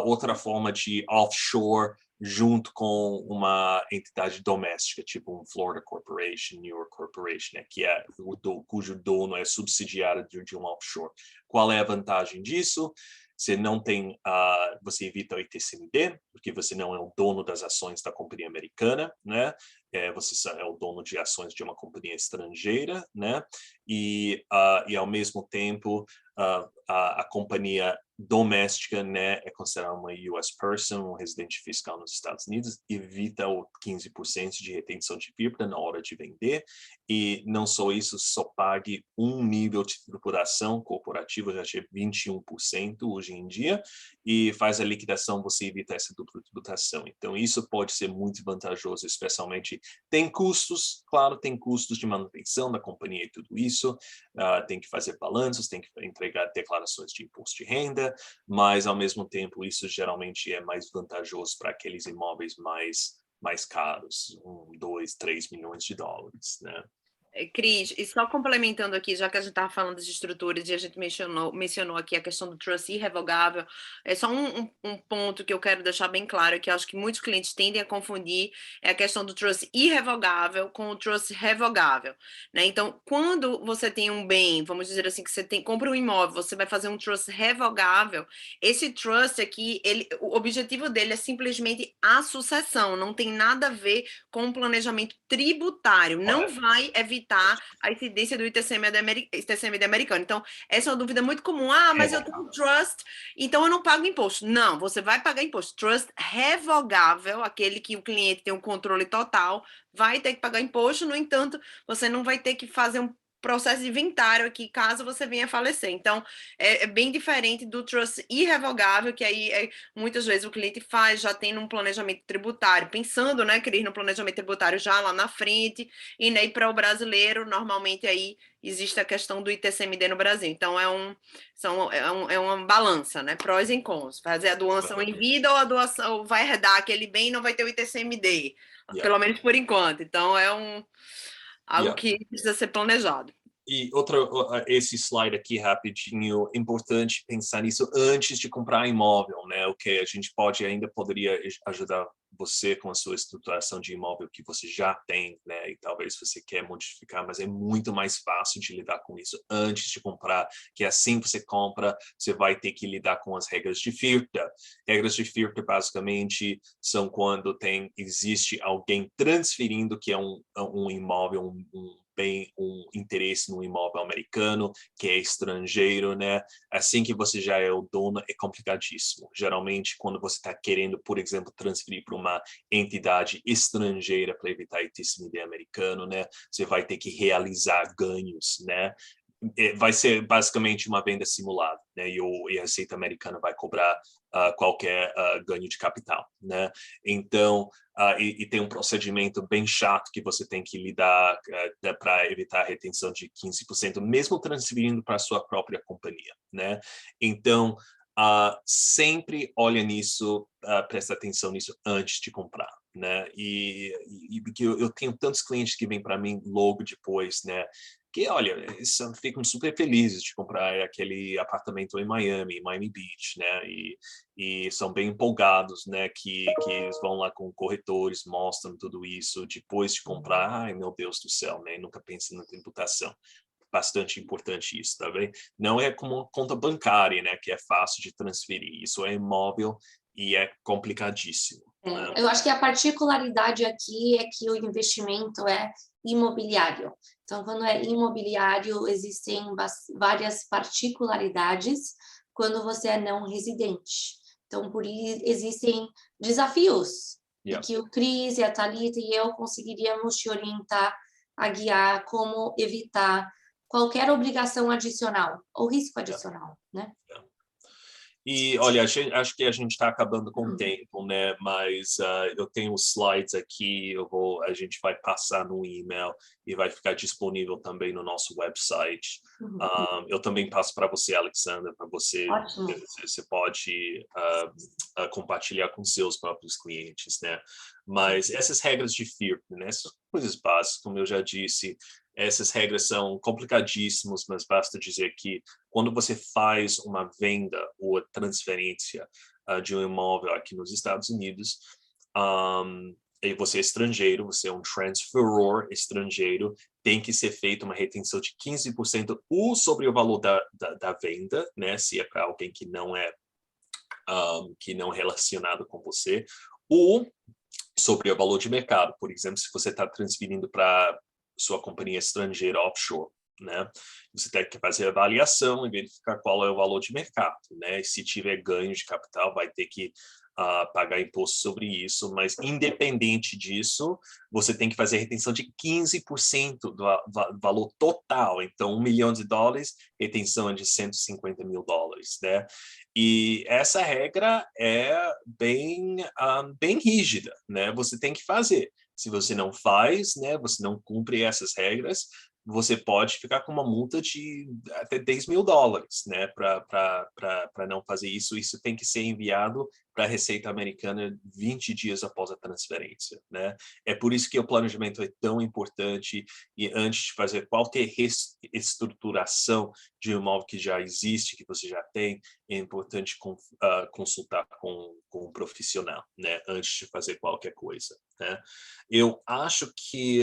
outra forma de offshore, junto com uma entidade doméstica, tipo um Florida Corporation, New York Corporation, né, que é cujo dono é subsidiário de um offshore. Qual é a vantagem disso? Você não tem, você evita o ITCMD, porque você não é o dono das ações da companhia americana, né? Você é o dono de ações de uma companhia estrangeira, né? E ao mesmo tempo, a companhia doméstica, né, é considerada uma US person, um residente fiscal nos Estados Unidos, evita o 15% de retenção de FIRPTA na hora de vender, e não só isso, só pague um nível de tributação corporativa, já é 21% hoje em dia, e faz a liquidação, você evita essa dupla tributação. Então, isso pode ser muito vantajoso, especialmente, tem custos, claro, tem custos de manutenção da companhia e tudo isso, tem que fazer balanços, tem que entregar declarações de imposto de renda, mas, ao mesmo tempo, isso geralmente é mais vantajoso para aqueles imóveis mais caros, 1, 2, 3 milhões de dólares, né? Cris, e só complementando aqui, já que a gente estava falando de estruturas e a gente mencionou aqui a questão do trust irrevogável, é só um ponto que eu quero deixar bem claro, que eu acho que muitos clientes tendem a confundir, é a questão do trust irrevogável com o trust revogável, né? Então, quando você tem um bem, vamos dizer assim, que você compra um imóvel, você vai fazer um trust revogável, esse trust aqui, o objetivo dele é simplesmente a sucessão, não tem nada a ver com o planejamento tributário, não vai evitar a incidência do ITCMD americano. Então, essa é uma dúvida muito comum. Mas eu tenho trust, então eu não pago imposto. Não, você vai pagar imposto. Trust revogável, aquele que o cliente tem um controle total, vai ter que pagar imposto, no entanto, você não vai ter que fazer um processo de inventário aqui, caso você venha a falecer. Então, é bem diferente do trust irrevogável, que aí muitas vezes o cliente já tem um planejamento tributário, pensando, né, Cris, no planejamento tributário já lá na frente, e né, para o brasileiro, normalmente aí existe a questão do ITCMD no Brasil. Então, é uma balança, né, prós e cons. Fazer a doação em vida ou a doação vai herdar aquele bem e não vai ter o ITCMD, pelo menos por enquanto. Então, algo que precisa ser planejado. E esse slide aqui rapidinho, importante pensar nisso antes de comprar imóvel, né? O que a gente poderia ajudar você com a sua estruturação de imóvel que você já tem, né? E talvez você quer modificar, mas é muito mais fácil de lidar com isso antes de comprar, que assim que você compra, você vai ter que lidar com as regras de FIRPTA. Regras de FIRPTA, basicamente, são quando existe alguém transferindo que é um imóvel, um interesse no imóvel americano, que é estrangeiro, né? Assim que você já é o dono, é complicadíssimo. Geralmente, quando você está querendo, por exemplo, transferir para uma entidade estrangeira para evitar ITCMD americano, né? Você vai ter que realizar ganhos, né? Vai ser basicamente uma venda simulada, né? E a Receita Americana vai cobrar qualquer ganho de capital, né? Então, e tem um procedimento bem chato que você tem que lidar para evitar a retenção de 15%, mesmo transferindo para a sua própria companhia, né? Então, sempre olha nisso, presta atenção nisso antes de comprar, né? E porque eu tenho tantos clientes que vêm para mim logo depois, né? Que, olha, eles ficam super felizes de comprar aquele apartamento em Miami Beach, né? E são bem empolgados, né? Que eles vão lá com corretores, mostram tudo isso depois de comprar. Ai, meu Deus do céu, né? Nunca pensei na tributação. Bastante importante isso, tá bem? Não é como uma conta bancária, né? Que é fácil de transferir. Isso é imóvel e é complicadíssimo. Né? Eu acho que a particularidade aqui é que o investimento é imobiliário. Então, quando é imobiliário, existem várias particularidades quando você é não residente. Então, por isso, existem desafios e que o Cris, e a Thalita e eu conseguiríamos te orientar, a guiar como evitar qualquer obrigação adicional ou risco adicional, né? E, olha, acho que a gente está acabando com o tempo, né? Mas eu tenho os slides aqui, a gente vai passar no e-mail e vai ficar disponível também no nosso website. Eu também passo para você, Alexandra, para você pode compartilhar com seus próprios clientes, né? Mas essas regras de FIRP, né? Essas coisas básicas, como eu já disse, essas regras são complicadíssimas, mas basta dizer que quando você faz uma venda ou transferência de um imóvel aqui nos Estados Unidos, e você é estrangeiro, você é um transferor estrangeiro, tem que ser feita uma retenção de 15% ou sobre o valor da venda, né? Se é para alguém que não é relacionado com você, ou sobre o valor de mercado. Por exemplo, se você está transferindo para sua companhia estrangeira offshore, né? Você tem que fazer a avaliação e verificar qual é o valor de mercado, né? E se tiver ganho de capital, vai ter que pagar imposto sobre isso, mas independente disso, você tem que fazer a retenção de 15% do valor total. Então, $1 milhão, retenção é de $150 mil, né? E essa regra é bem rígida, né? Você tem que fazer. Se você não faz, né? Você não cumpre essas regras, você pode ficar com uma multa de até $10 mil, né? Para não fazer isso. Isso tem que ser enviado para a Receita Americana 20 dias após a transferência, né? É por isso que o planejamento é tão importante e antes de fazer qualquer reestruturação de um imóvel que já existe, que você já tem, é importante consultar com um profissional, né? Antes de fazer qualquer coisa, né? Eu acho que,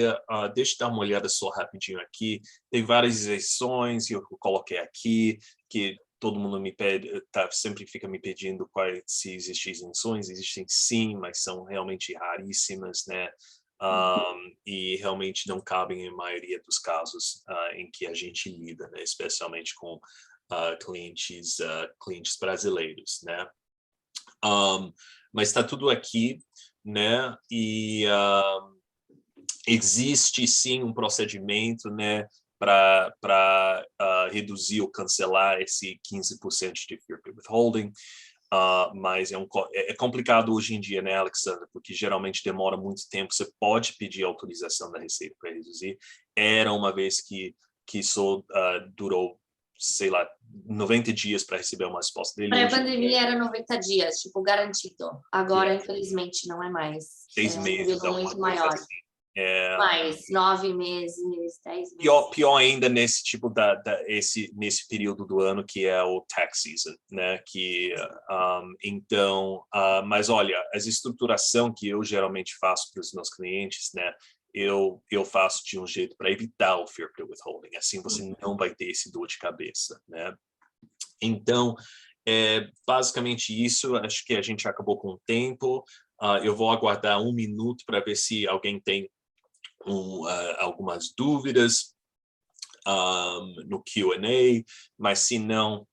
deixa eu dar uma olhada só rapidinho aqui, tem várias isenções que eu coloquei aqui, que todo mundo me pede, sempre fica me pedindo se existem isenções. Existem sim, mas são realmente raríssimas, né? E realmente não cabem em maioria dos casos em que a gente lida, né? Especialmente com clientes brasileiros, né? Mas está tudo aqui, né? E existe sim um procedimento, né? Para reduzir ou cancelar esse 15% de FIRP withholding, mas é complicado hoje em dia, né, Alexandra? Porque geralmente demora muito tempo. Você pode pedir autorização da Receita para reduzir. Era uma vez que isso durou, sei lá, 90 dias para receber uma resposta dele. Pré-pandemia era 90 dias, tipo, garantido. Agora, infelizmente, não é mais. 6 meses, um muito maior. Assim. Mais 9 meses, 10 meses. Pior ainda nesse tipo nesse período do ano que é o tax season, né? Então, mas olha, a estruturação que eu geralmente faço para os meus clientes, né? Eu faço de um jeito para evitar o FIRP withholding. Assim você não vai ter esse dor de cabeça, né? Então, basicamente isso. Acho que a gente acabou com o tempo. Eu vou aguardar 1 minuto para ver se alguém tem algumas dúvidas no Q&A, mas se não,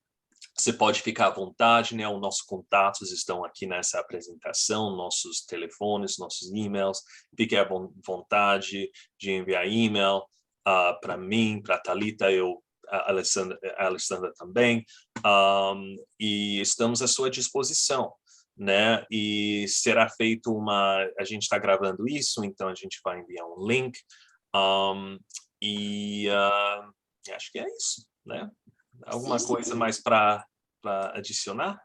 você pode ficar à vontade, né? Os nossos contatos estão aqui nessa apresentação, nossos telefones, nossos e-mails. Fique à vontade de enviar e-mail para mim, para a Thalita, a Alessandra também, e estamos à sua disposição, né? E será feito a gente está gravando isso, então a gente vai enviar um link, acho que é isso, né? Alguma coisa mais para adicionar?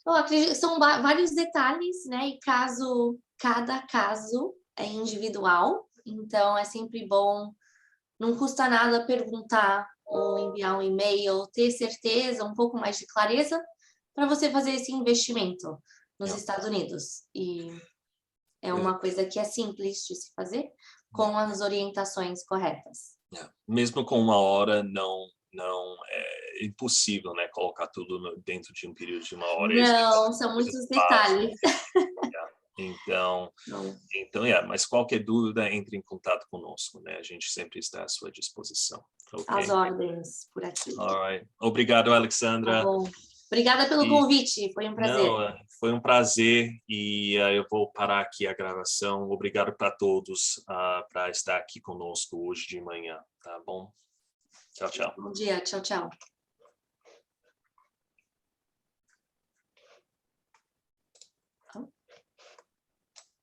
Eu acredito, são vários detalhes, né? E caso cada caso é individual, então é sempre bom, não custa nada perguntar ou enviar um e-mail, ter certeza, um pouco mais de clareza para você fazer esse investimento nos Estados Unidos. E é uma coisa que é simples de se fazer, com as orientações corretas. Mesmo com 1 hora, não é impossível, né, colocar tudo dentro de um período de 1 hora. Não, são muitos detalhes. Então, mas qualquer dúvida, entre em contato conosco, né? A gente sempre está à sua disposição. Okay? As ordens por aqui. All right. Obrigado, Alexandra. Tá bom. Obrigada pelo convite, foi um prazer. Não, foi um prazer e eu vou parar aqui a gravação. Obrigado para todos para estar aqui conosco hoje de manhã, tá bom? Tchau, tchau. Bom dia, tchau, tchau.